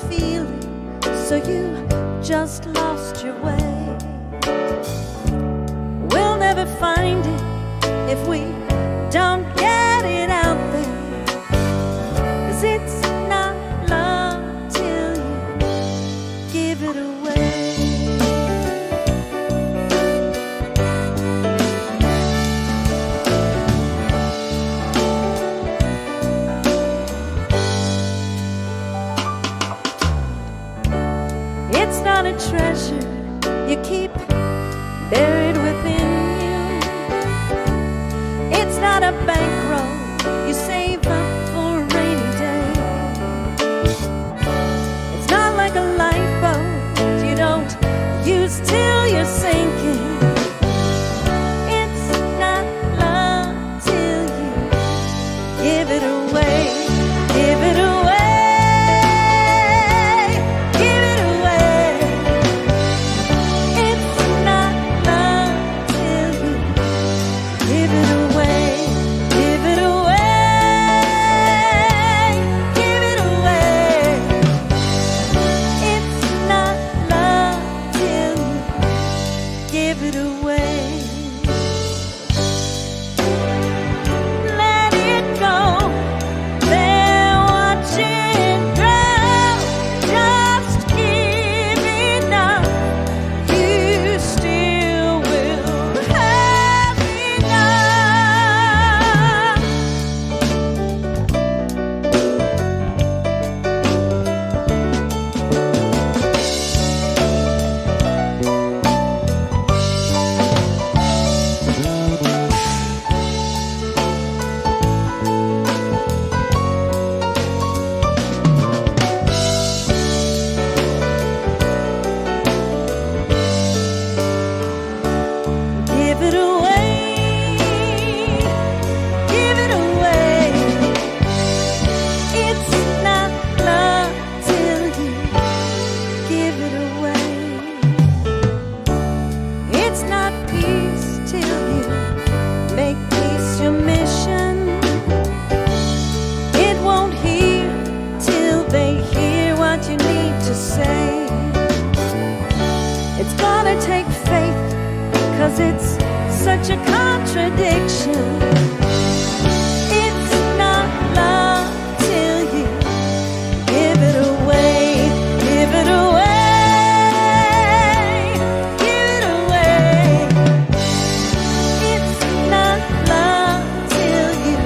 feel it, so you just lost your way. We'll never find it if we don't get it out there, 'cause it's not love till you give it away. It's not a treasure you keep buried within you. It's not a bankroll you save up for a rainy day. It's not like a lifeboat you don't use till you're sinking. It's not love till you give it away. Give it away. It's such a contradiction. It's not love till you give it away. Give it away. Give it away. It's not love till you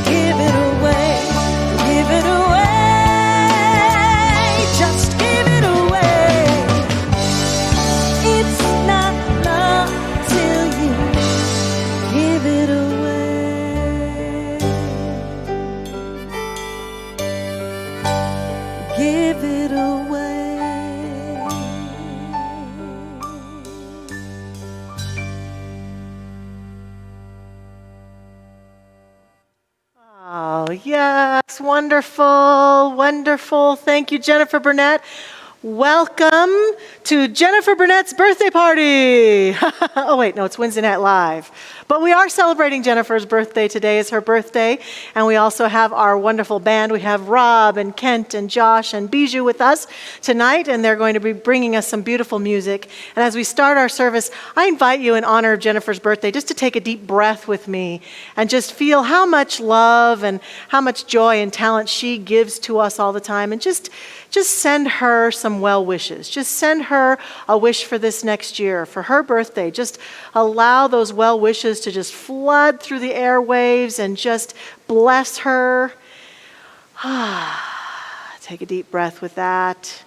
give it away. Give it away. Just give it away. It's not love till you give it away. Give it away. Oh, yes, wonderful, wonderful. Thank you, Jennifer Burnett. Welcome to Jennifer Burnett's birthday party. Oh, wait, no, it's Wednesday Night Live. But we are celebrating Jennifer's birthday. Today is her birthday. And we also have our wonderful band. We have Rob and Kent and Josh and Bijou with us tonight. And they're going to be bringing us some beautiful music. And as we start our service, I invite you in honor of Jennifer's birthday just to take a deep breath with me and just feel how much love and how much joy and talent she gives to us all the time. And just send her some well wishes. Just send her a wish for this next year, for her birthday. Just allow those well wishes to just flood through the airwaves and just bless her. Take a deep breath with that.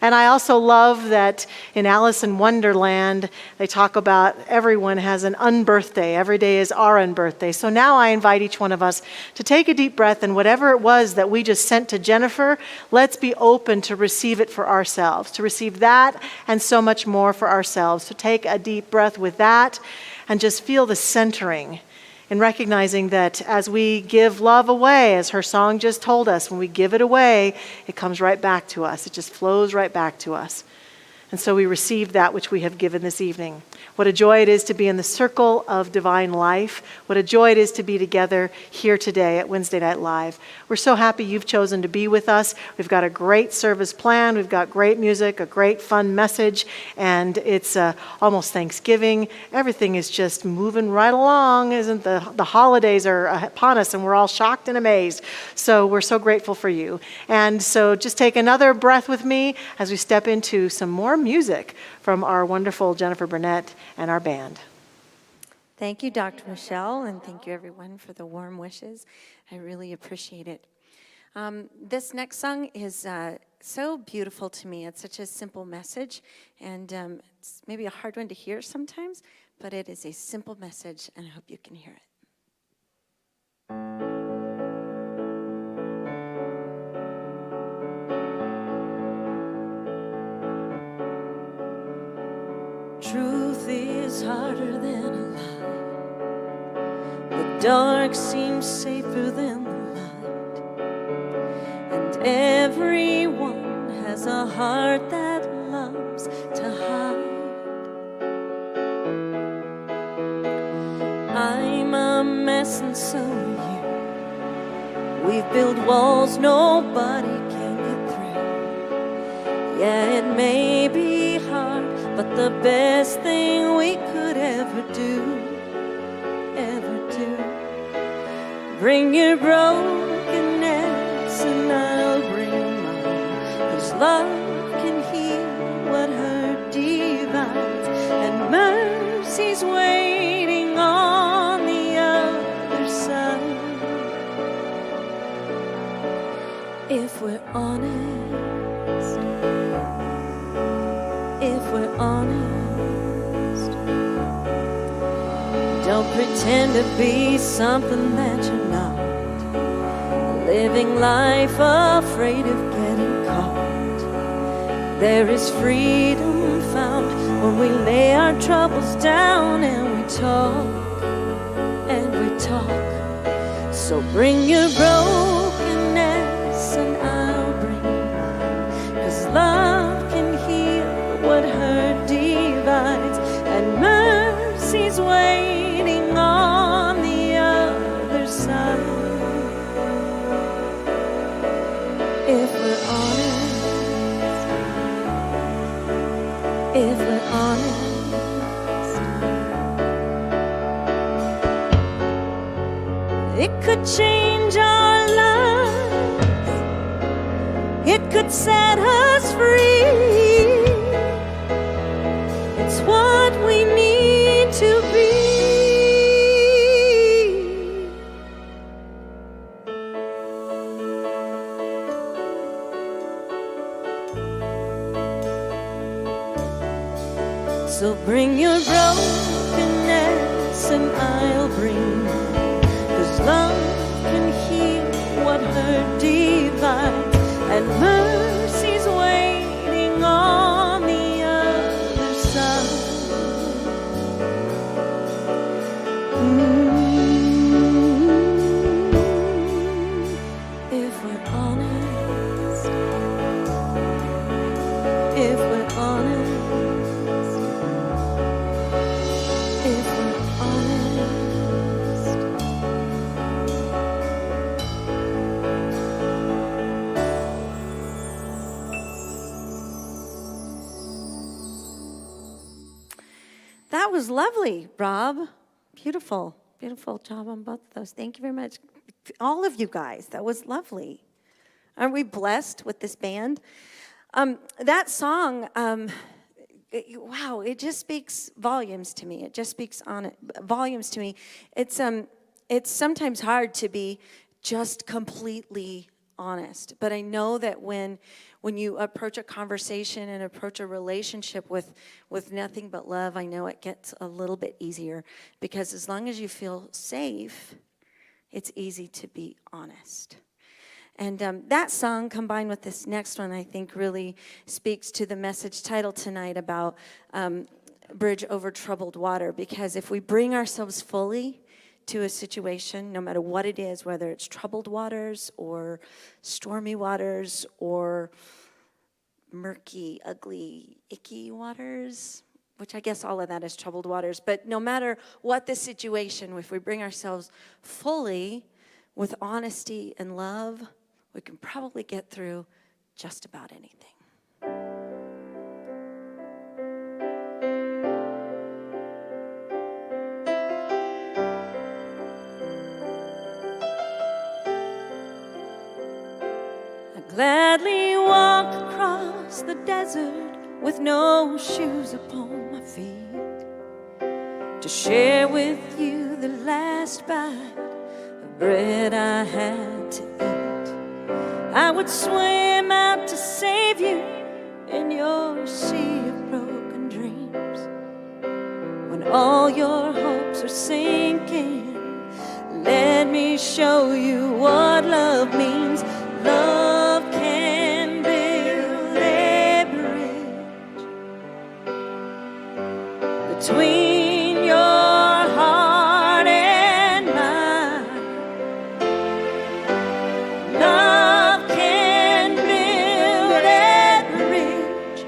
And I also love that in Alice in Wonderland, they talk about everyone has an unbirthday. Every day is our unbirthday. So now I invite each one of us to take a deep breath, and whatever it was that we just sent to Jennifer, let's be open to receive it for ourselves, to receive that and so much more for ourselves. So take a deep breath with that and just feel the centering in recognizing that as we give love away, as her song just told us, when we give it away, it comes right back to us. It just flows right back to us. And so we receive that which we have given this evening. What a joy it is to be in the circle of divine life. What a joy it is to be together here today at Wednesday Night Live. We're so happy you've chosen to be with us. We've got a great service planned. We've got great music, a great fun message, and it's almost Thanksgiving. Everything is just moving right along, isn't the holidays are upon us, and we're all shocked and amazed. So we're so grateful for you. And so just take another breath with me as we step into some more music from our wonderful Jennifer Burnett and our band. Thank you, Dr. Michelle, and thank you, everyone, for the warm wishes. I really appreciate it. This next song is so beautiful to me. It's such a simple message, and it's maybe a hard one to hear sometimes, but it is a simple message, and I hope you can hear it. Truth is harder than a lie. The dark seems safer than the light. And everyone has a heart that loves to hide. I'm a mess and so are you. We've built walls nobody can get through. Yeah, it may be hard, but the best thing we could ever do. Bring your brokenness and I'll bring mine. 'Cause love can heal what hurt divides, and mercy's waiting on the other side. If we're honest, if we're honest, don't pretend to be something that you're not. Living life afraid of getting caught. There is freedom found when we lay our troubles down and we talk, So bring your brokenness and I'll bring mine. 'Cause love can heal what hurt divides, and mercy's waiting on the other side. If we're honest, if we're honest, it could change our lives, it could set us free. It's what we need to be. So bring your brokenness and I'll bring mine. 'Cause love can heal what hurt divides, and mercy's waiting on the other side. If we're honest, if we're honest, if we're honest. That was lovely, Rob. Beautiful, beautiful job on both of those. Thank you very much. All of you guys, that was lovely. Aren't we blessed with this band? That song, wow, it just speaks volumes to me. It just speaks on it, volumes to me. It's sometimes hard to be just completely honest, but I know that when you approach a conversation and approach a relationship with nothing but love, I know it gets a little bit easier, because as long as you feel safe, it's easy to be honest. And that song, combined with this next one, I think really speaks to the message title tonight about bridge over troubled water. Because if we bring ourselves fully to a situation, no matter what it is, whether it's troubled waters or stormy waters or murky, ugly, icky waters, which I guess all of that is troubled waters. But no matter what the situation, if we bring ourselves fully with honesty and love, we can probably get through just about anything. Gladly walk across the desert with no shoes upon my feet to share with you the last bite of bread I had to eat. I would swim out to save you in your sea of broken dreams. When all your hopes are sinking, let me show you what love means. Love can build a bridge between your heart and mine. Love can build a bridge.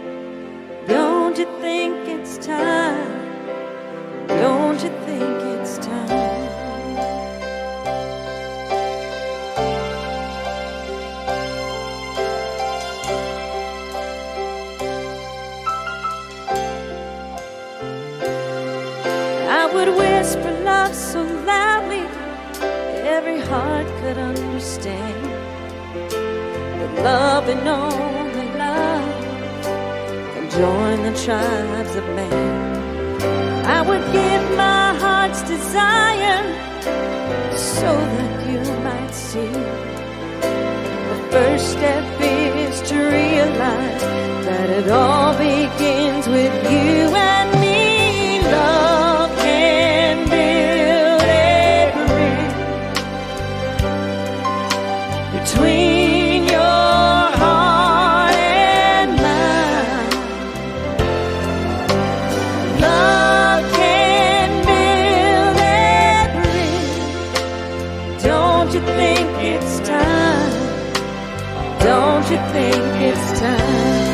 Don't you think it's time? Don't you think it's time? I would whisper love so loudly every heart could understand that love and only love can join the tribes of man. I would give my heart's desire so that you might see. The first step is to realize that it all begins with you and me. Love can build a bridge between your heart and mine. Love can build a bridge. Don't you think it's time? Don't you think it's time?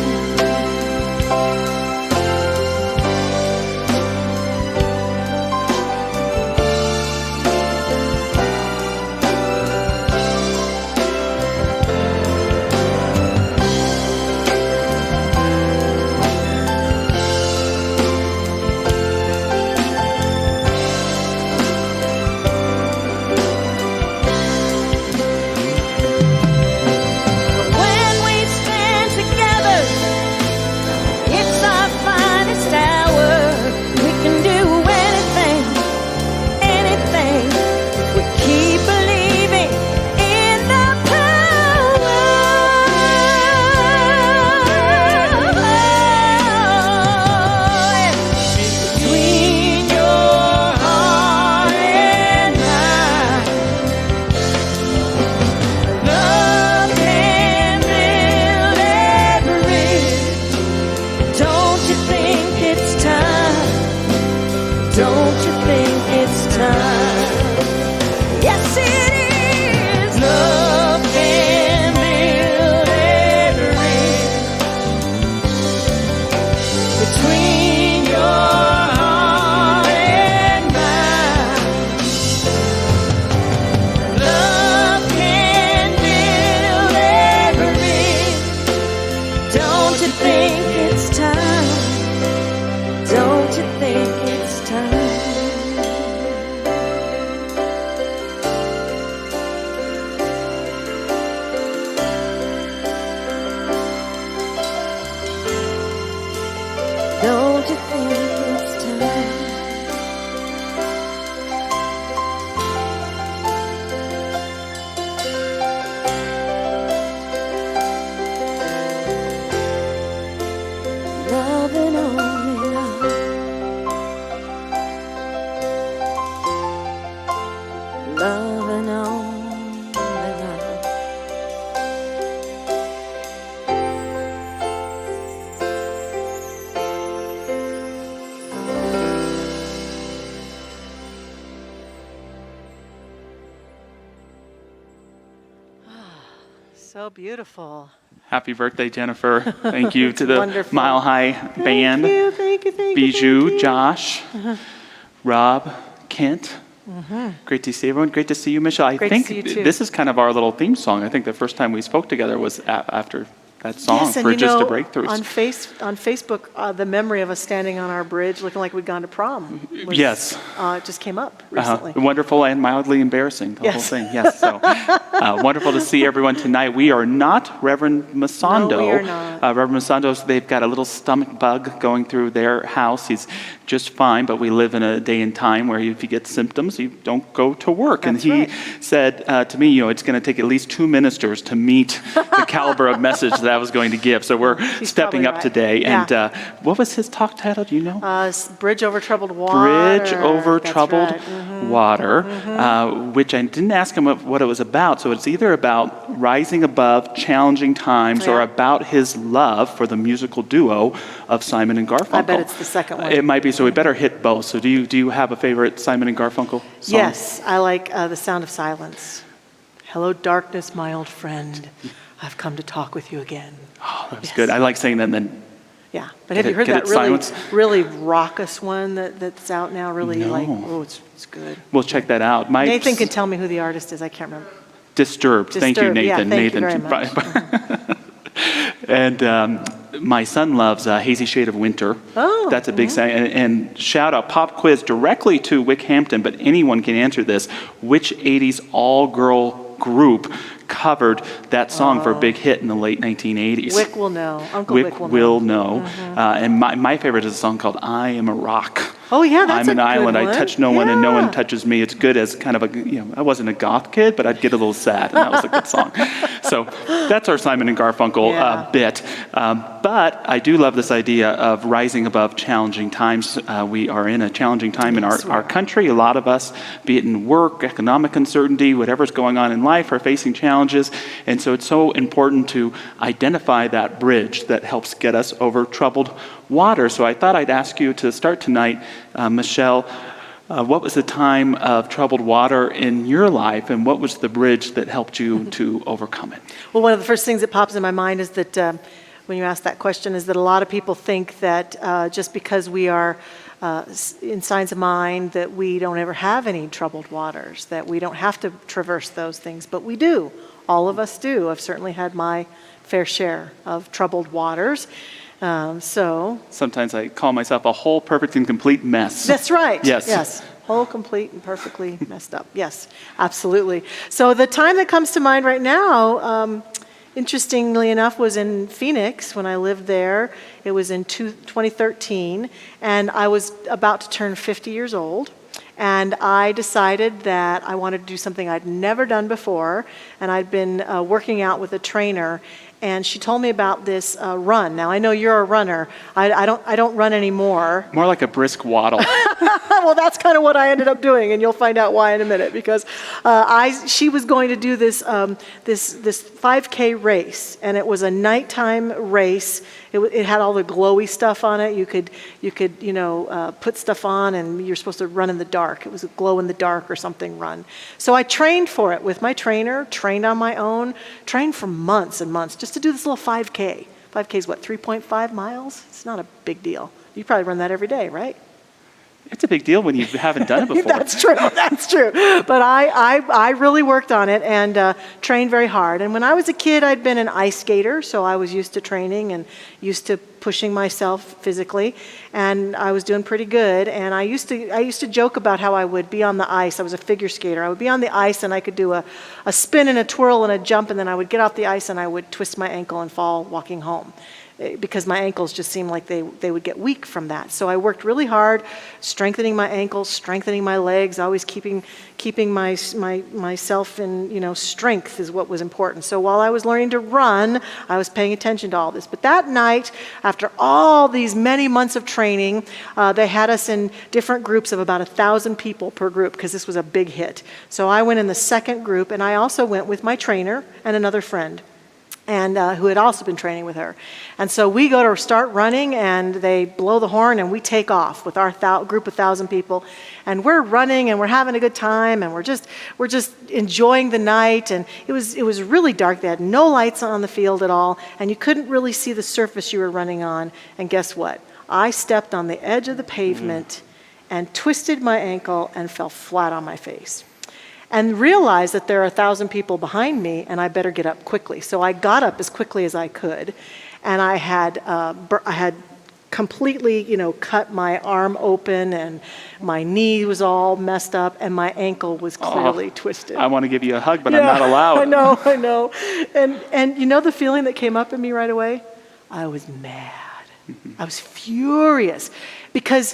Don't you think it's time? Love and only love. Love and only love. So beautiful. Happy birthday, Jennifer. Thank you to the Wonderful. Mile High Band. Thank you. Bijou, Josh, Rob, Kent. Great to see everyone. Great to see you, Michelle. I Great to think see you too. this is kind of our little theme song. I think the first time we spoke together was after that song, Yes, and Bridges to Breakthroughs. on Facebook, the memory of us standing on our bridge looking like we'd gone to prom. Yes. It just came up recently. Wonderful and mildly embarrassing, the whole Yes. thing. Yes. So wonderful to see everyone tonight. We are not Reverend Masondo. No, we are not. Reverend Masondo, they've got a little stomach bug going through their house. He's just fine, but we live in a day and time where if you get symptoms, you don't go to work. That's and he right. said to me, it's going to take at least 2 ministers to meet the caliber of message that I was going to give. So we're He's stepping probably up right. today. Yeah. And what was his talk title? Do you know? Bridge over troubled water. Bridge over That's troubled right. water, which I didn't ask him what it was about. So it's either about rising above challenging times or Yeah. about his love for the musical duo of Simon and Garfunkel. I bet it's the second one. It might be, so we better hit both. So do you have a favorite Simon and Garfunkel song? Yes, I like The Sound of Silence. Hello, darkness, my old friend. I've come to talk with you again. Oh, that was Yes. good. I like saying that and then Yeah, but have you heard Get that it, silence? really raucous one that's out now? Really No. it's good. we'll check that out. Nathan can tell me who the artist is. I can't remember. Disturbed. Thank you, Disturbed, yeah, Nathan. thank you Nathan. very much. And my son loves Hazy Shade of Winter. Oh, That's a big thing. And shout out, pop quiz directly to Wickhampton, but anyone can answer this. Which 80s all-girl group covered that song for a big hit in the late 1980s? Wick will know. Uncle Wick will know. Will know. And my favorite is a song called I Am a Rock. Oh, yeah, that's I'm an a good island. one. I touch no one and no one Yeah. touches me. It's good as kind of I wasn't a goth kid, but I'd get a little sad, and that was a good song. So that's our Simon and Garfunkel Yeah. bit. But I do love this idea of rising above challenging times. We are in a challenging time in our country. A lot of us, be it in work, economic uncertainty, whatever's going on in life, are facing challenges. And so it's so important to identify that bridge that helps get us over troubled water. So I thought I'd ask you to start tonight, Michelle, what was the time of troubled water in your life, and what was the bridge that helped you to overcome it? Well, one of the first things that pops in my mind is that when you ask that question is that a lot of people think that just because we are in signs of mind that we don't ever have any troubled waters, that we don't have to traverse those things, but we do. All of us do. I've certainly had my fair share of troubled waters. Sometimes I call myself a whole, perfect, and complete mess. That's right. Yes. Yes. Whole, complete, and perfectly messed up. Yes, absolutely. So the time that comes to mind right now, interestingly enough, was in Phoenix when I lived there. It was in 2013, and I was about to turn 50 years old. And I decided that I wanted to do something I'd never done before, and I'd been working out with a trainer, and she told me about this run. Now I know you're a runner. I don't run anymore. More like a brisk waddle. Well, that's kind of what I ended up doing, and you'll find out why in a minute. Because she was going to do this 5K race, and it was a nighttime race. It had all the glowy stuff on it. You could put stuff on, and you're supposed to run in the dark. It was a glow in the dark or something run. So I trained for it with my trainer. Trained on my own. Trained for months and months just to do this little 5K. 5K is what, 3.5 miles? It's not a big deal. You probably run that every day, right? It's a big deal when you haven't done it before. That's true. But I really worked on it and trained very hard. And when I was a kid, I'd been an ice skater, so I was used to training and used to pushing myself physically, and I was doing pretty good. And I used to joke about how I would be on the ice. I was a figure skater. I would be on the ice and I could do a spin and a twirl and a jump, and then I would get off the ice and I would twist my ankle and fall walking home, because my ankles just seemed like they would get weak from that. So I worked really hard, strengthening my ankles, strengthening my legs, always keeping myself in, strength is what was important. So while I was learning to run, I was paying attention to all this. But that night, after all these many months of training, they had us in different groups of about 1,000 people per group, because this was a big hit. So I went in the second group, and I also went with my trainer and another friend. and who had also been training with her. And so we go to start running, and they blow the horn, and we take off with our group of 1,000 people. And we're running, and we're having a good time, and we're just enjoying the night. And it was really dark. They had no lights on the field at all, and you couldn't really see the surface you were running on. And guess what? I stepped on the edge of the pavement and twisted my ankle and fell flat on my face. And realized that there are 1,000 people behind me, and I better get up quickly. So I got up as quickly as I could, and I had completely, cut my arm open, and my knee was all messed up, and my ankle was clearly twisted. I want to give you a hug, but I'm not allowed. I know. And you know the feeling that came up in me right away? I was mad. I was furious, because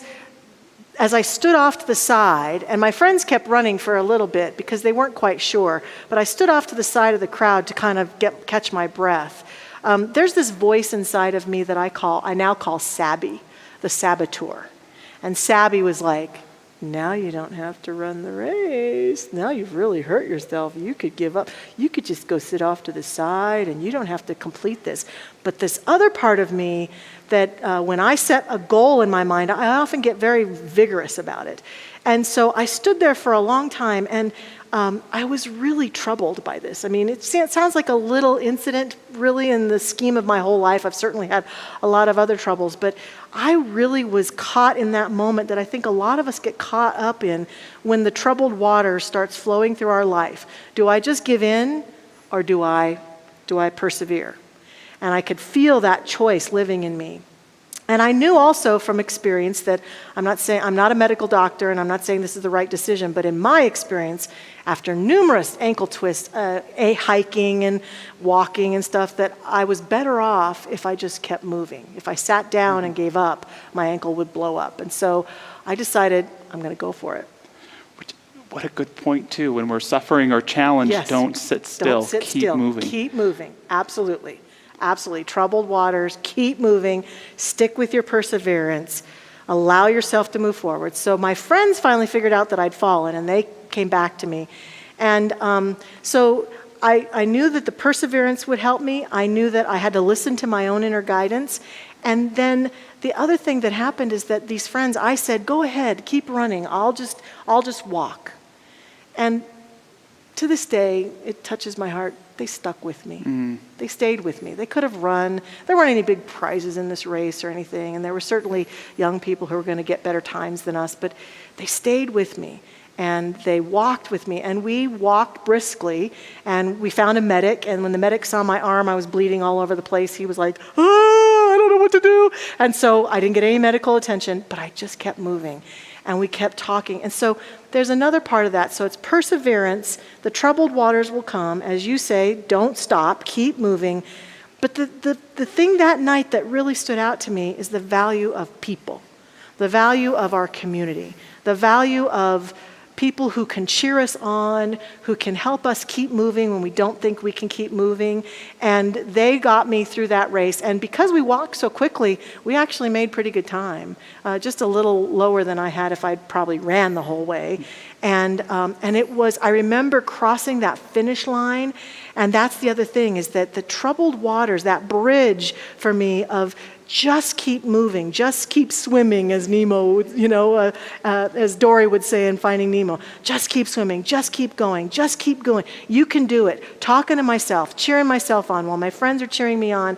as I stood off to the side, and my friends kept running for a little bit because they weren't quite sure, but I stood off to the side of the crowd to kind of catch my breath. There's this voice inside of me that I now call Sabby, the saboteur. And Sabby was like, now you don't have to run the race. Now you've really hurt yourself. You could give up. You could just go sit off to the side, and you don't have to complete this. But this other part of me that when I set a goal in my mind, I often get very vigorous about it. And so I stood there for a long time, and I was really troubled by this. I mean, it sounds like a little incident, really, in the scheme of my whole life. I've certainly had a lot of other troubles, but I really was caught in that moment that I think a lot of us get caught up in when the troubled water starts flowing through our life. Do I just give in, or do I persevere? And I could feel that choice living in me. And I knew also from experience that I'm not a medical doctor, and I'm not saying this is the right decision, but in my experience, after numerous ankle twists, hiking and walking and stuff, that I was better off if I just kept moving. If I sat down and gave up, my ankle would blow up. And so I decided I'm going to go for it. What a good point, too. When we're suffering or challenged, Yes. Don't sit still. Keep moving. Keep moving. Absolutely. Absolutely. Troubled waters, keep moving, stick with your perseverance, allow yourself to move forward. So my friends finally figured out that I'd fallen, and they came back to me. And so I knew that the perseverance would help me. I knew that I had to listen to my own inner guidance. And then the other thing that happened is that these friends, I said, go ahead, keep running. I'll just walk. And to this day, it touches my heart. They stuck with me. They stayed with me. They could have run. There weren't any big prizes in this race or anything, and there were certainly young people who were going to get better times than us, but they stayed with me, and they walked with me, and we walked briskly, and we found a medic, and when the medic saw my arm, I was bleeding all over the place. He was like, I don't know what to do. And so I didn't get any medical attention, but I just kept moving. And we kept talking. And so there's another part of that. So it's perseverance. The troubled waters will come. As you say, don't stop. Keep moving. But the thing that night that really stood out to me is the value of people, the value of our community, the value of people who can cheer us on, who can help us keep moving when we don't think we can keep moving. And they got me through that race. And because we walked so quickly, we actually made pretty good time, just a little lower than I had if I'd probably ran the whole way. And it was, I remember crossing that finish line. And that's the other thing, is that the troubled waters, that bridge for me of just keep moving, just keep swimming, as Nemo, as Dory would say in Finding Nemo. Just keep swimming, just keep going, just keep going. You can do it. Talking to myself, cheering myself on while my friends are cheering me on.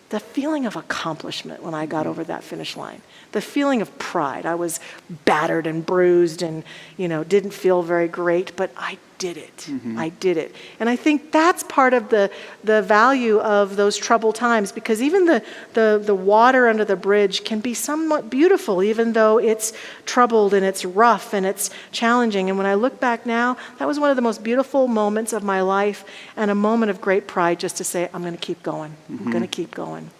The feeling of accomplishment when I got over that finish line. The feeling of pride. I was battered and bruised and, didn't feel very great, but I did it. I did it. And I think that's part of the value of those troubled times, because even the water under the bridge can be somewhat beautiful, even though it's troubled and it's rough and it's challenging. And when I look back now, that was one of the most beautiful moments of my life, and a moment of great pride just to say, I'm going to keep going. I'm going to keep going.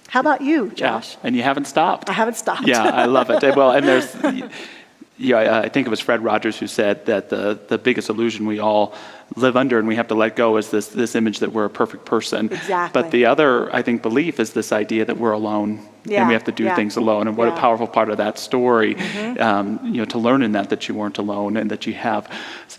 How about you, Josh? Yeah, and you haven't stopped. I haven't stopped. Yeah, I love it. Well, and there's, I think it was Fred Rogers who said that the biggest illusion we all live under and we have to let go is this image that we're a perfect person. Exactly. But the other, I think, belief is this idea that we're alone Yeah, and we have to do yeah. things alone. And what a Yeah. powerful part of that story, to learn in that you weren't alone and that you have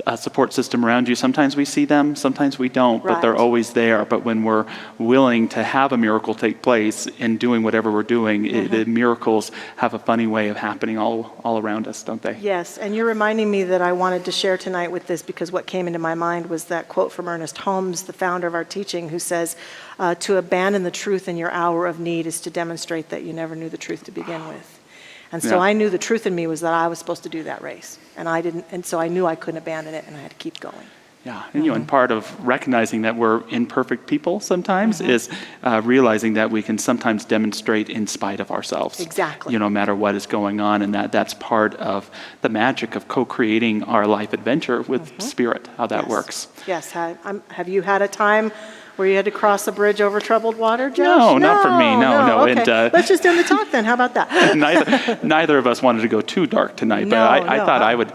a support system around you. Sometimes we see them, sometimes we don't, but they're Right. always there. But when we're willing to have a miracle take place in doing whatever we're doing, the miracles have a funny way of happening all around us, don't they? Yes, and you're reminding me that I wanted to share tonight with this because what came into my mind was that quote from Ernest Holmes, the founder of our teaching, who says, to abandon the truth in your hour of need is to demonstrate that you never knew the truth to begin with. And so Yeah. I knew the truth in me was that I was supposed to do that race, and I didn't, and so I knew I couldn't abandon it, and I had to keep going. Yeah, and part of recognizing that we're imperfect people sometimes is realizing that we can sometimes demonstrate in spite of ourselves. Exactly. No matter what is going on, and that's part of the magic of co-creating our life adventure with Spirit, how that works. Yes, have you had a time where you had to cross a bridge over troubled water, Josh? No, not for me. No. Okay. And, let's just end the talk then. How about that? neither of us wanted to go too dark tonight, but I thought I would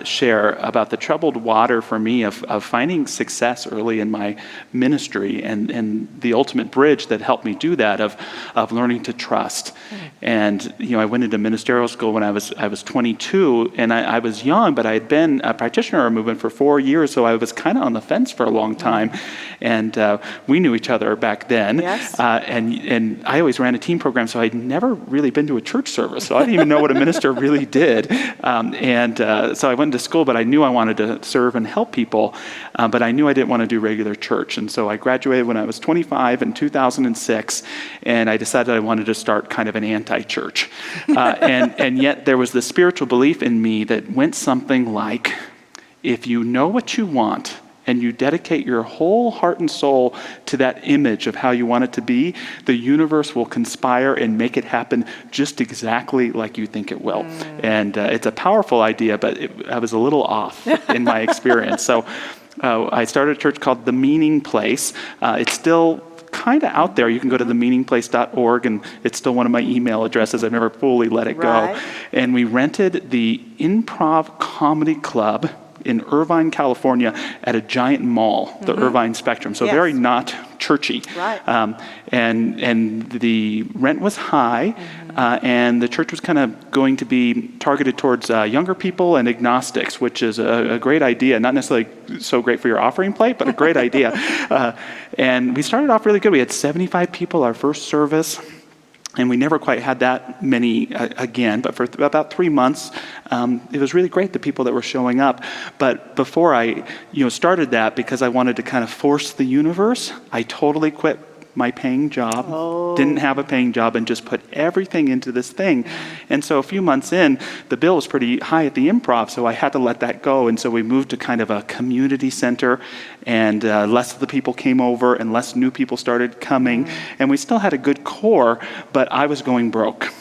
share about the troubled water for me of finding success early in my ministry and the ultimate bridge that helped me do that of learning to trust. And I went into ministerial school when I was 22, and I was young, but I had been a practitioner of our movement for 4 years, so I was kind of on the fence for a long time. And we knew each other back then. Yes. And I always ran a team program, so I'd never really been to a church service, so I didn't even know what a minister really did. So I went to school, but I knew I wanted to serve and help people, but I knew I didn't want to do regular church. And so I graduated when I was 25 in 2006, and I decided I wanted to start kind of an anti-church. And yet there was this spiritual belief in me that went something like, if you know what you want, and you dedicate your whole heart and soul to that image of how you want it to be, the universe will conspire and make it happen just exactly like you think it will. And it's a powerful idea, but I was a little off in my experience. So I started a church called The Meaning Place. It's still kind of out there. You can go to themeaningplace.org, and it's still one of my email addresses. I've never fully let it Right. go. And we rented the Improv Comedy Club in Irvine, California, at a giant mall, the Irvine Spectrum. So Yes. very not churchy. Right. And the rent was high, and the church was kind of going to be targeted towards younger people and agnostics, which is a great idea. Not necessarily so great for your offering plate, but a great idea. And we started off really good. We had 75 people our first service. And we never quite had that many again, but for about 3 months, it was really great, the people that were showing up. But before I started that, because I wanted to kind of force the universe, I totally quit my paying job, didn't have a paying job, and just put everything into this thing. And so a few months in, the bill was pretty high at the Improv, so I had to let that go. And so we moved to kind of a community center, and less of the people came over, and less new people started coming. And we still had a good core, but I was going broke.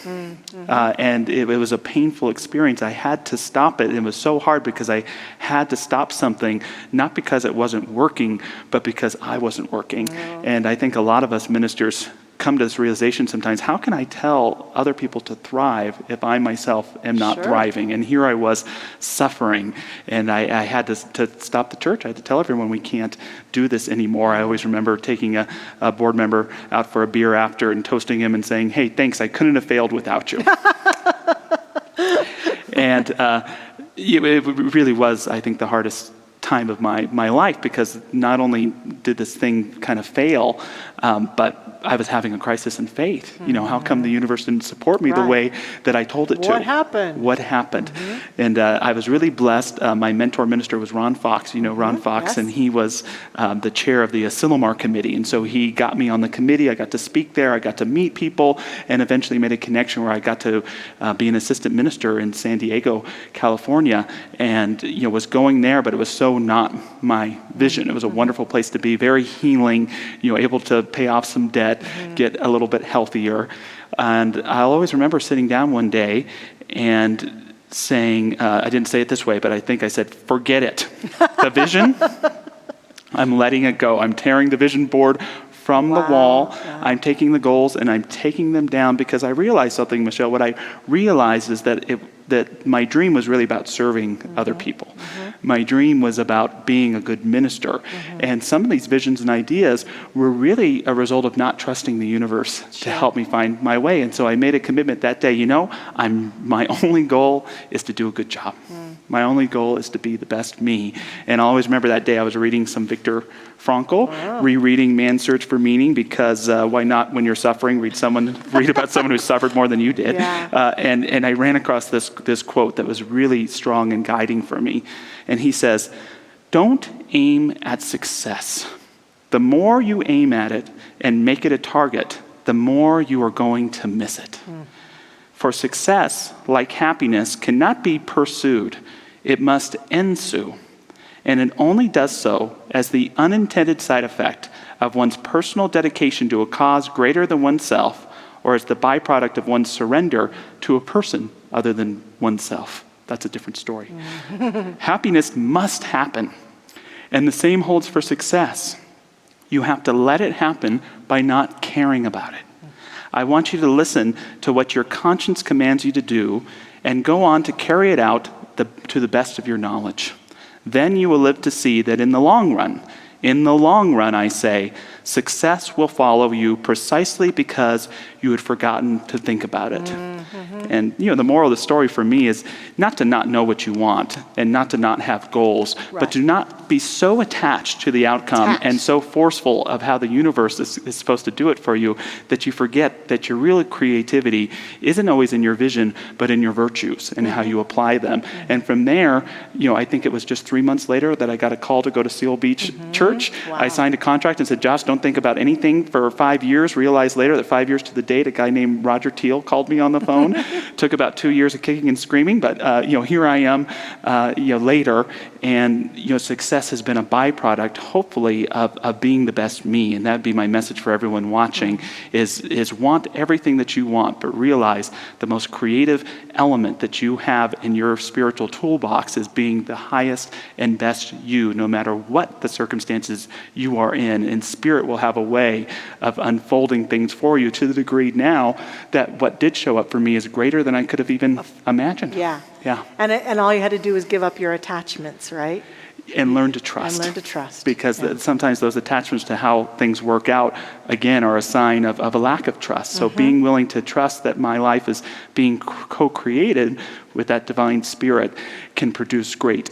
And it was a painful experience. I had to stop it. It was so hard because I had to stop something, not because it wasn't working, but because I wasn't working. And I think a lot of us ministers come to this realization sometimes, how can I tell other people to thrive if I myself am not Sure. thriving? And here I was suffering, and I had to stop the church. I had to tell everyone we can't do this anymore. I always remember taking a board member out for a beer after and toasting him and saying, hey, thanks, I couldn't have failed without you. And it really was, I think, the hardest time of my life, because not only did this thing kind of fail, but I was having a crisis in faith. How come the universe didn't support me the Right. way that I told it to? What happened? What happened? And I was really blessed. My mentor minister was Ron Fox. Ron Fox, Yes. and he was the chair of the Asilomar committee. And so he got me on the committee. I got to speak there. I got to meet people, and eventually made a connection where I got to be an assistant minister in San Diego, California, and was going there, but it was so not my vision. It was a wonderful place to be, very healing, able to pay off some debt, get a little bit healthier. And I'll always remember sitting down one day and saying, I didn't say it this way, but I think I said, forget it. The vision, I'm letting it go. I'm tearing the vision board from the wall. Yeah. I'm taking the goals and I'm taking them down, because I realized something, Michelle. What I realized is that that my dream was really about serving other people. My dream was about being a good minister. And some of these visions and ideas were really a result of not trusting the universe to help me find my way. And so I made a commitment that day, my only goal is to do a good job. My only goal is to be the best me. And I always remember that day I was reading some Viktor Frankl, rereading Man's Search for Meaning, because why not, when you're suffering, read about someone who suffered more than you did. And I ran across this quote that was really strong and guiding for me. And he says, "Don't aim at success. The more you aim at it and make it a target, the more you are going to miss it. For success, like happiness, cannot be pursued. It must ensue. And it only does so as the unintended side effect of one's personal dedication to a cause greater than oneself, or as the byproduct of one's surrender to a person other than oneself." That's a different story. Happiness must happen. And the same holds for success. You have to let it happen by not caring about it. I want you to listen to what your conscience commands you to do and go on to carry it out to the best of your knowledge. Then you will live to see that in the long run, I say, success will follow you precisely because you had forgotten to think about it. And the moral of the story for me is not to not know what you want and not to not have goals, but to not be so attached to the outcome and so forceful of how the universe is supposed to do it for you that you forget that your real creativity isn't always in your vision, but in your virtues and how you apply them. And from there, I think it was just 3 months later that I got a call to go to Seal Beach Church. I signed a contract and said, "Josh, don't think about anything for 5 years." Realized later that 5 years to the date, a guy named Roger Teal called me on the phone. Took about 2 years of kicking and screaming, but here I am later, and success has been a byproduct, hopefully, of being the best me. And that'd be my message for everyone watching: is want everything that you want, but realize the most creative element that you have in your spiritual toolbox is being the highest and best you, no matter what the circumstances you are in. And Spirit will have a way of unfolding things for you, to the degree now that what did show up for me is greater than I could have even imagined. Yeah. Yeah. And all you had to do was give up your attachments, right? And learn to trust. And learn to trust. Because sometimes those attachments to how things work out, again, are a sign of a lack of trust. So being willing to trust that my life is being co-created with that divine Spirit can produce great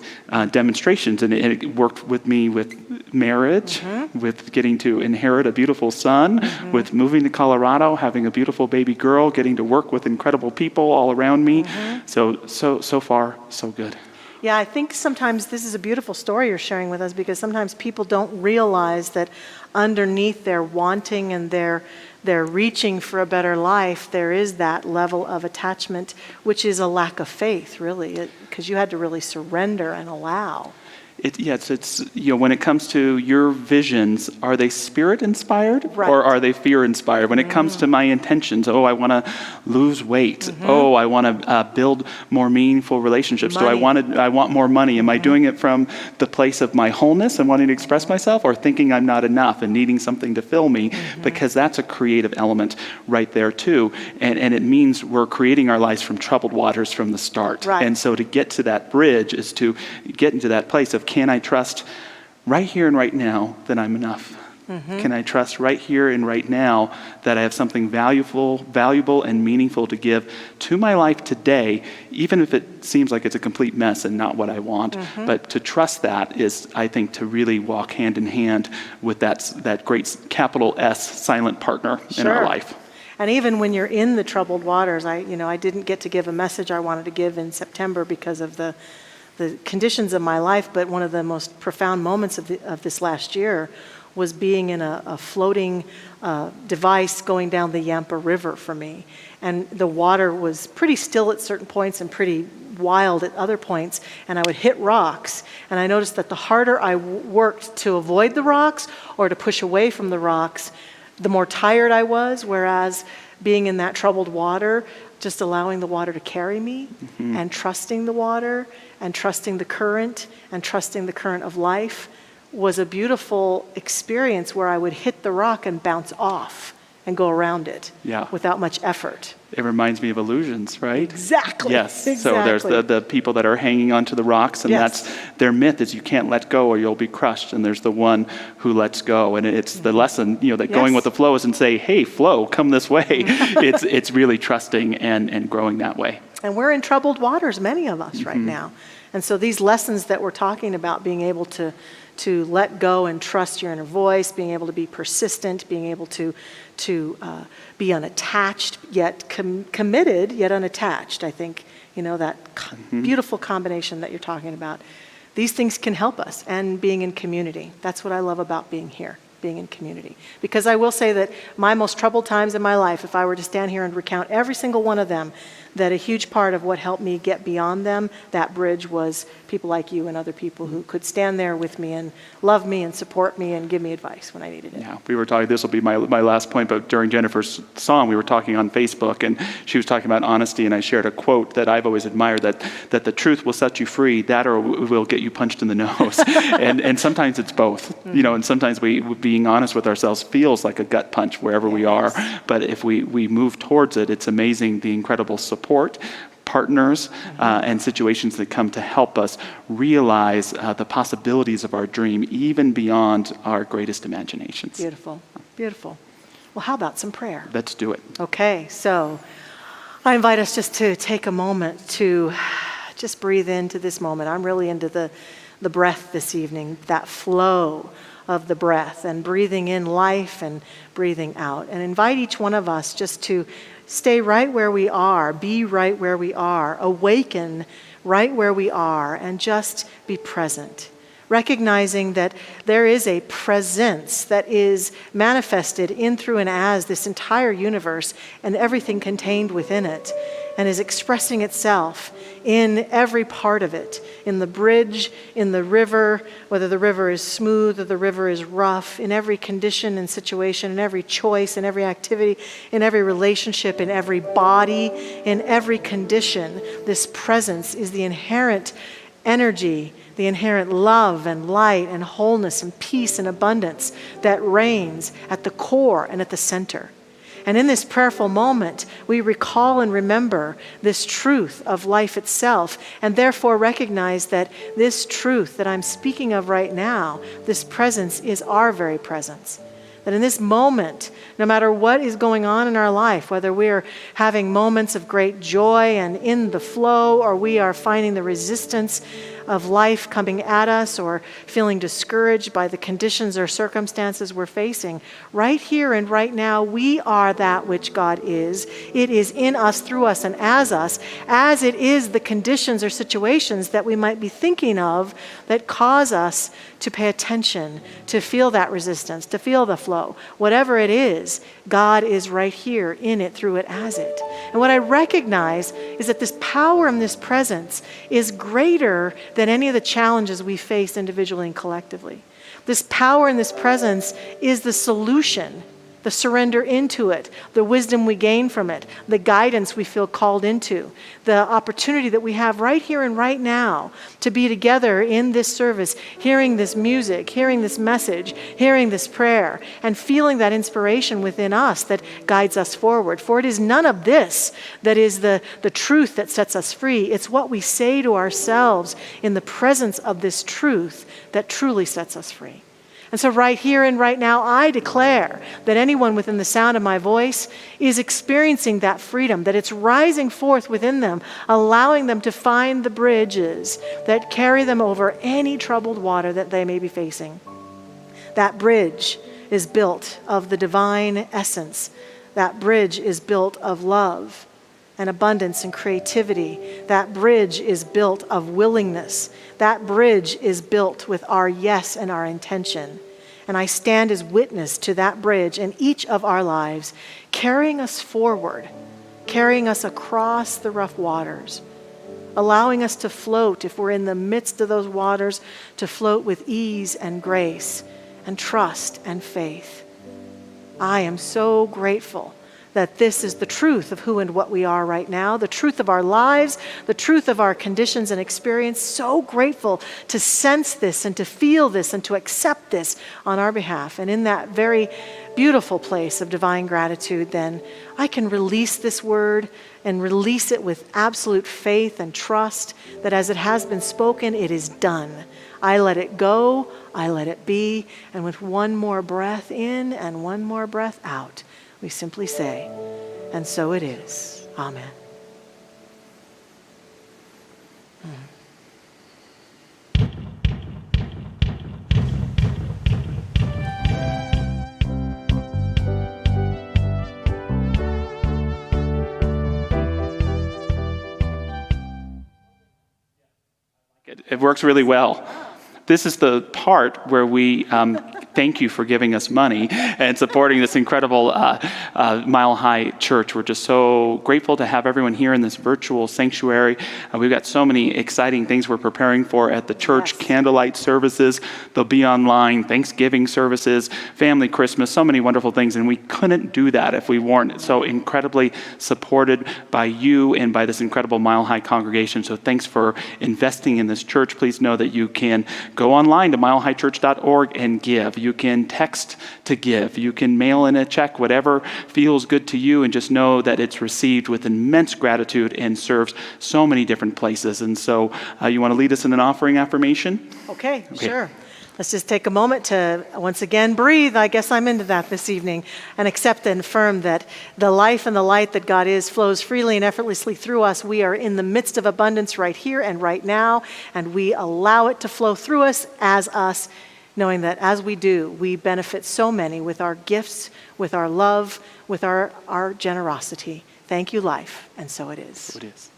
demonstrations. And it worked with me with marriage, with getting to inherit a beautiful son, with moving to Colorado, having a beautiful baby girl, getting to work with incredible people all around me. So far, so good. Yeah, I think sometimes this is a beautiful story you're sharing with us, because sometimes people don't realize that underneath their wanting and their reaching for a better life, there is that level of attachment, which is a lack of faith, really, because you had to really surrender and allow. It's when it comes to your visions, are they Spirit inspired or are they fear inspired? When it comes to my intentions, I want to lose weight. I want to build more meaningful relationships. I want more money. Am I doing it from the place of my wholeness and wanting to express myself, or thinking I'm not enough and needing something to fill me? Because that's a creative element right there too. And it means we're creating our lives from troubled waters from the start. And so to get to that bridge is to get into that place of, can I trust right here and right now that I'm enough? Can I trust right here and right now that I have something valuable and meaningful to give to my life today, even if it seems like it's a complete mess and not what I want? But to trust that is, I think, to really walk hand in hand with that great capital S silent partner in our life. And even when you're in the troubled waters, I didn't get to give a message I wanted to give in September because of the conditions of my life, but one of the most profound moments of this last year was being in a floating device going down the Yampa River for me. And the water was pretty still at certain points and pretty wild at other points, and I would hit rocks. And I noticed that the harder I worked to avoid the rocks or to push away from the rocks, the more tired I was, whereas being in that troubled water, just allowing the water to carry me and trusting the water and trusting the current of life was a beautiful experience where I would hit the rock and bounce off and go around it Yeah. without much effort. It reminds me of illusions, right? Exactly. Yes. Exactly. So there's the people that are hanging onto the rocks, and Yes. that's their myth is you can't let go or you'll be crushed. And there's the one who lets go, and it's the lesson, that going Yes. with the flow isn't say, "Hey, flow, come this way." It's really trusting and growing that way. And we're in troubled waters, many of us right now. And so these lessons that we're talking about, being able to let go and trust your inner voice, being able to be persistent, being able to be unattached, yet committed, yet unattached. I think, that beautiful combination that you're talking about. These things can help us, and being in community. That's what I love about being here, being in community. Because I will say that my most troubled times in my life, if I were to stand here and recount every single one of them, that a huge part of what helped me get beyond them, that bridge, was people like you and other people who could stand there with me and love me and support me and give me advice when I needed it. Yeah, we were talking, this will be my last point, but during Jennifer's song, we were talking on Facebook, and she was talking about honesty, and I shared a quote that I've always admired, that the truth will set you free, that or will get you punched in the nose. and sometimes it's both, and sometimes being honest with ourselves feels like a gut punch wherever we are, but if we move towards it, it's amazing the incredible support, partners, and situations that come to help us realize the possibilities of our dream, even beyond our greatest imaginations. Beautiful, beautiful. Well, how about some prayer? Let's do it. Okay, so I invite us just to take a moment to just breathe into this moment. I'm really into the breath this evening, that flow of the breath, and breathing in life and breathing out. And invite each one of us just to stay right where we are, be right where we are, awaken right where we are, and just be present. Recognizing that there is a presence that is manifested in, through, and as this entire universe and everything contained within it, and is expressing itself in every part of it, in the bridge, in the river, whether the river is smooth or the river is rough, in every condition and situation, in every choice, in every activity, in every relationship, in every body, in every condition. This presence is the inherent energy, the inherent love and light and wholeness and peace and abundance that reigns at the core and at the center. And in this prayerful moment, we recall and remember this truth of life itself, and therefore recognize that this truth that I'm speaking of right now, this presence, is our very presence. That in this moment, no matter what is going on in our life, whether we are having moments of great joy and in the flow, or we are finding the resistance of life coming at us, or feeling discouraged by the conditions or circumstances we're facing, right here and right now, we are that which God is. It is in us, through us, and as it is the conditions or situations that we might be thinking of that cause us to pay attention, to feel that resistance, to feel the flow. Whatever it is, God is right here, in it, through it, as it. And what I recognize is that this power and this presence is greater than any of the challenges we face individually and collectively. This power and this presence is the solution, the surrender into it, the wisdom we gain from it, the guidance we feel called into, the opportunity that we have right here and right now to be together in this service, hearing this music, hearing this message, hearing this prayer, and feeling that inspiration within us that guides us forward. For it is none of this that is the truth that sets us free. It's what we say to ourselves in the presence of this truth that truly sets us free. And so right here and right now, I declare that anyone within the sound of my voice is experiencing that freedom, that it's rising forth within them, allowing them to find the bridges that carry them over any troubled water that they may be facing. That bridge is built of the divine essence. That bridge is built of love and abundance and creativity. That bridge is built of willingness. That bridge is built with our yes and our intention. And I stand as witness to that bridge in each of our lives, carrying us forward, carrying us across the rough waters, allowing us to float, if we're in the midst of those waters, to float with ease and grace and trust and faith. I am so grateful that this is the truth of who and what we are right now, the truth of our lives, the truth of our conditions and experience. So grateful to sense this and to feel this and to accept this on our behalf. And in that very beautiful place of divine gratitude, then I can release this word and release it with absolute faith and trust that as it has been spoken, it is done. I let it go, I let it be, and with one more breath in and one more breath out, we simply say, and so it is. Amen. It works really well. This is the part where we thank you for giving us money and supporting this incredible Mile High Church. We're just so grateful to have everyone here in this virtual sanctuary. We've got so many exciting things we're preparing for at the church. Yes. Candlelight services, they'll be online, Thanksgiving services, family Christmas, so many wonderful things. And we couldn't do that if we weren't so incredibly supported by you and by this incredible Mile High congregation. So thanks for investing in this church. Please know that you can go online to milehighchurch.org and give. You can text to give. You can mail in a check, whatever feels good to you, and just know that it's received with immense gratitude and serves so many different places. And so you want to lead us in an offering affirmation? Okay, sure. Let's just take a moment to once again breathe. I guess I'm into that this evening, and accept and affirm that the life and the light that God is flows freely and effortlessly through us. We are in the midst of abundance right here and right now, and we allow it to flow through us as us, knowing that as we do, we benefit so many with our gifts, with our love, with our generosity. Thank you, life, and so it is. So it is.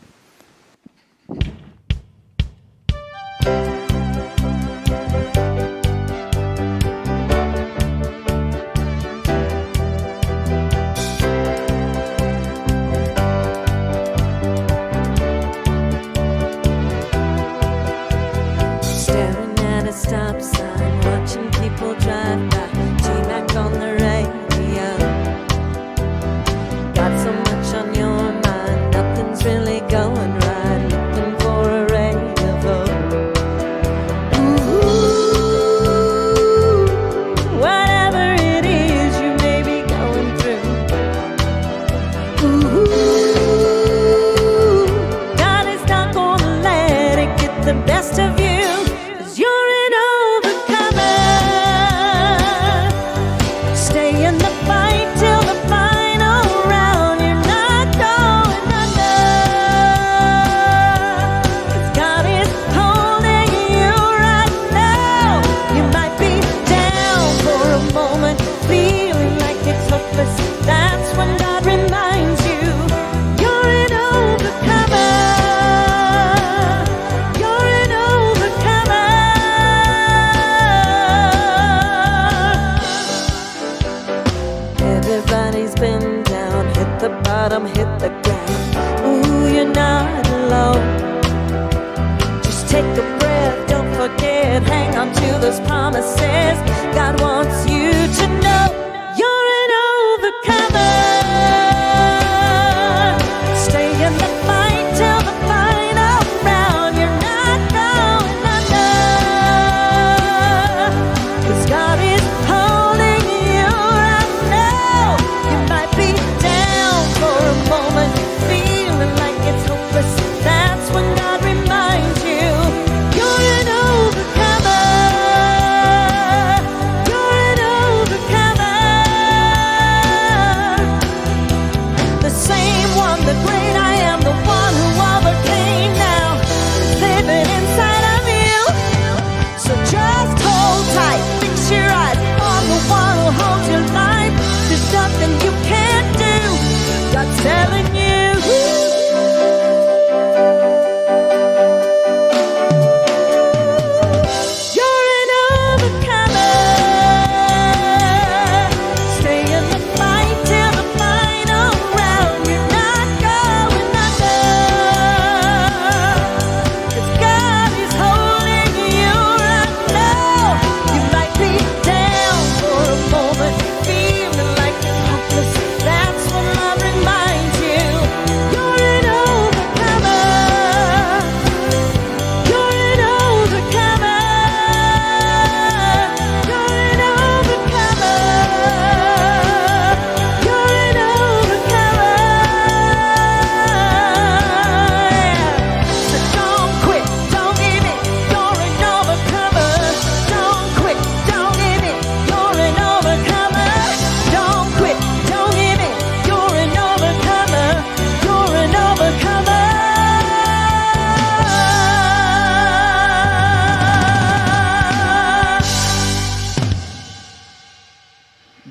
Staring at a stop sign, watching people drive by, T-Mac on the radio. Got so much on your mind, nothing's really going right, looking for a ray of hope. Ooh, whatever it is you may be going through. Ooh, God is not gonna let it get the best of you. You're an overcomer. Stay in the fight till the final round. You're not going under. 'Cause God is holding you right now. You might be down for a moment, feeling like it's hopeless. That's when God reminds you, you're an overcomer. You're an overcomer. Everybody's been down, hit the bottom, hit the ground. Ooh, you're not alone. Just take a breath, don't forget, hang on to those promises. God wants you to know you're an overcomer. Stay in the fight till the final round. You're not going under. 'Cause God is holding you right now. You might be down for a moment, feeling like it's hopeless. That's when God reminds you, you're an overcomer.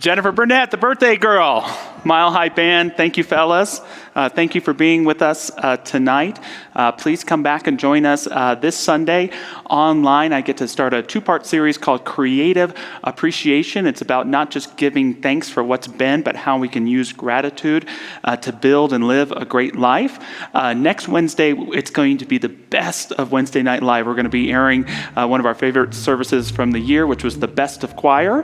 Jennifer Burnett, the birthday girl. Mile High Band, thank you, fellas. Thank you for being with us tonight. Please come back and join us this Sunday online. I get to start a 2-part series called Creative Appreciation. It's about not just giving thanks for what's been, but how we can use gratitude to build and live a great life. Next Wednesday, it's going to be the best of Wednesday Night Live. We're going to be airing one of our favorite services from the year, which was the Best of Choir,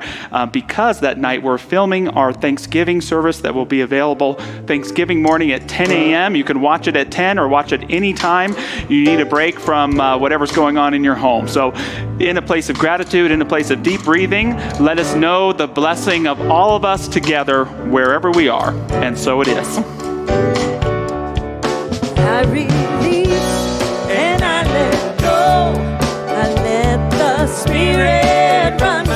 because that night we're filming our Thanksgiving service that will be available Thanksgiving morning at 10 a.m. You can watch it at 10 or watch it any time you need a break from whatever's going on in your home. So in a place of gratitude, in a place of deep breathing, let us know the blessing of all of us together wherever we are. And so it is. I release and I let go. I let the Spirit run